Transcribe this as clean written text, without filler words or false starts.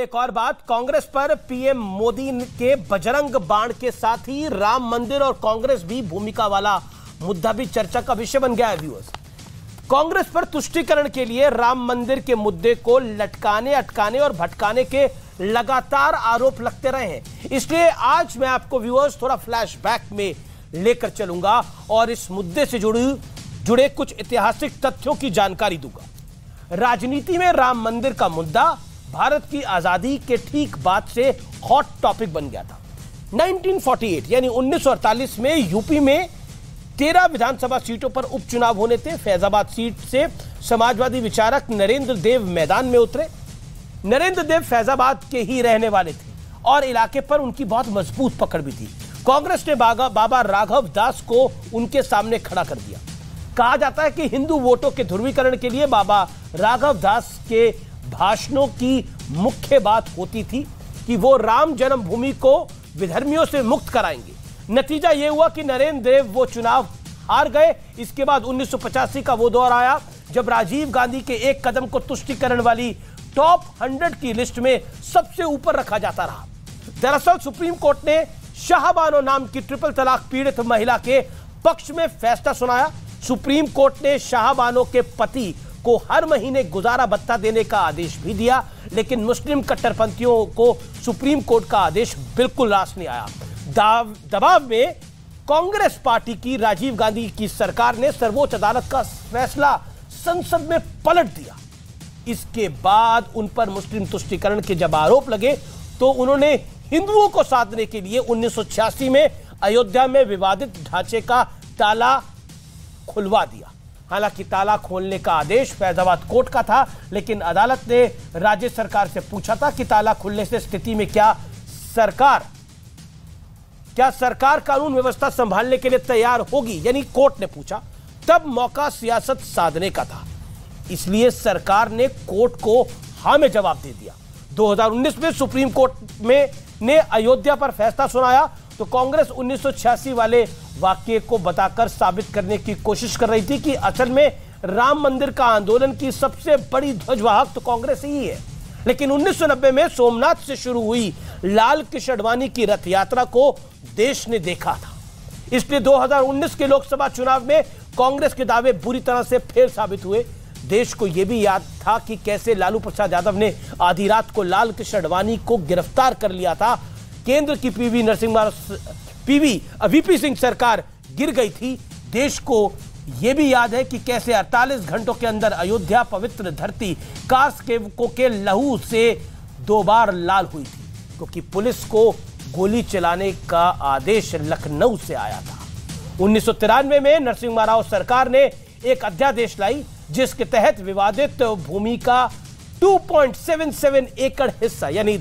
एक और बात, कांग्रेस पर पीएम मोदी के बजरंग बाण के साथ ही राम मंदिर और कांग्रेस भी भूमिका वाला मुद्दा भी चर्चा का विषय बन गया है। व्यूअर्स, कांग्रेस पर तुष्टीकरण के लिए राम मंदिर के मुद्दे को लटकाने, अटकाने और भटकाने के लगातार आरोप लगते रहे हैं। इसलिए आज मैं आपको व्यूअर्स थोड़ा फ्लैशबैक में लेकर चलूंगा और इस मुद्दे से जुड़े कुछ ऐतिहासिक तथ्यों की जानकारी दूंगा। राजनीति में राम मंदिर का मुद्दा भारत की आजादी के ठीक बाद से हॉट टॉपिक बन गया था। 1948 यानी 1948 में यूपी में 13 विधानसभा सीटों पर उपचुनाव होने थे। फैजाबाद सीट से समाजवादी विचारक नरेंद्र देव मैदान में उतरे। नरेंद्र देव फैजाबाद के ही रहने वाले थे और इलाके पर उनकी बहुत मजबूत पकड़ भी थी। कांग्रेस ने बाबा राघव दास को उनके सामने खड़ा कर दिया। कहा जाता है कि हिंदू वोटों के ध्रुवीकरण के लिए बाबा राघव दास के भाषणों की मुख्य बात होती थी कि वो राम जन्मभूमि को विधर्मियों से मुक्त कराएंगे। नतीजा यह हुआ कि नरेंद्र देव वो चुनाव हार गए। इसके बाद 1985 का वो दौर आया जब राजीव गांधी के एक कदम को तुष्टीकरण वाली टॉप 100 की लिस्ट में सबसे ऊपर रखा जाता रहा। दरअसल सुप्रीम कोर्ट ने शाहबानो नाम की ट्रिपल तलाक पीड़ित महिला के पक्ष में फैसला सुनाया। सुप्रीम कोर्ट ने शाहबानो के पति को हर महीने गुजारा भत्ता देने का आदेश भी दिया, लेकिन मुस्लिम कट्टरपंथियों को सुप्रीम कोर्ट का आदेश बिल्कुल रास नहीं आया। दबाव में कांग्रेस पार्टी की राजीव गांधी की सरकार ने सर्वोच्च अदालत का फैसला संसद में पलट दिया। इसके बाद उन पर मुस्लिम तुष्टीकरण के जब आरोप लगे तो उन्होंने हिंदुओं को साधने के लिए 1986 में अयोध्या में विवादित ढांचे का ताला खुलवा दिया। हालांकि ताला खोलने का आदेश फैजाबाद कोर्ट का था, लेकिन अदालत ने राज्य सरकार से पूछा था कि ताला खुलने से स्थिति में क्या सरकार कानून व्यवस्था संभालने के लिए तैयार होगी, यानी कोर्ट ने पूछा। तब मौका सियासत साधने का था, इसलिए सरकार ने कोर्ट को हां में जवाब दे दिया। 2019 में सुप्रीम कोर्ट ने अयोध्या पर फैसला सुनाया तो कांग्रेस 1986 वाले वाक्य को बताकर साबित करने की कोशिश कर रही थी कि असल में राम मंदिर का आंदोलन की सबसे बड़ी ध्वजवाहक तो कांग्रेस ही है। लेकिन 1990 में सोमनाथ से शुरू हुई लाल कृष्ण आडवाणी की रथ यात्रा को देश ने देखा था। इसलिए 2019 के लोकसभा चुनाव में कांग्रेस के दावे बुरी तरह से फेल साबित हुए। देश को यह भी याद था कि कैसे लालू प्रसाद यादव ने आधी रात को लाल कृष्ण आडवाणी को गिरफ्तार कर लिया था। केंद्र की वीपी सिंह सरकार गिर गई थी। देश को यह भी याद है कि कैसे 48 घंटों के अंदर अयोध्या पवित्र धरती काश के लहू से 2 बार लाल हुई थी, क्योंकि पुलिस को गोली चलाने का आदेश लखनऊ से आया था। 1993 में नरसिम्हा राव सरकार ने एक अध्यादेश लाई जिसके तहत विवादित भूमि का 2.77 एकड़ हिस्सा यानी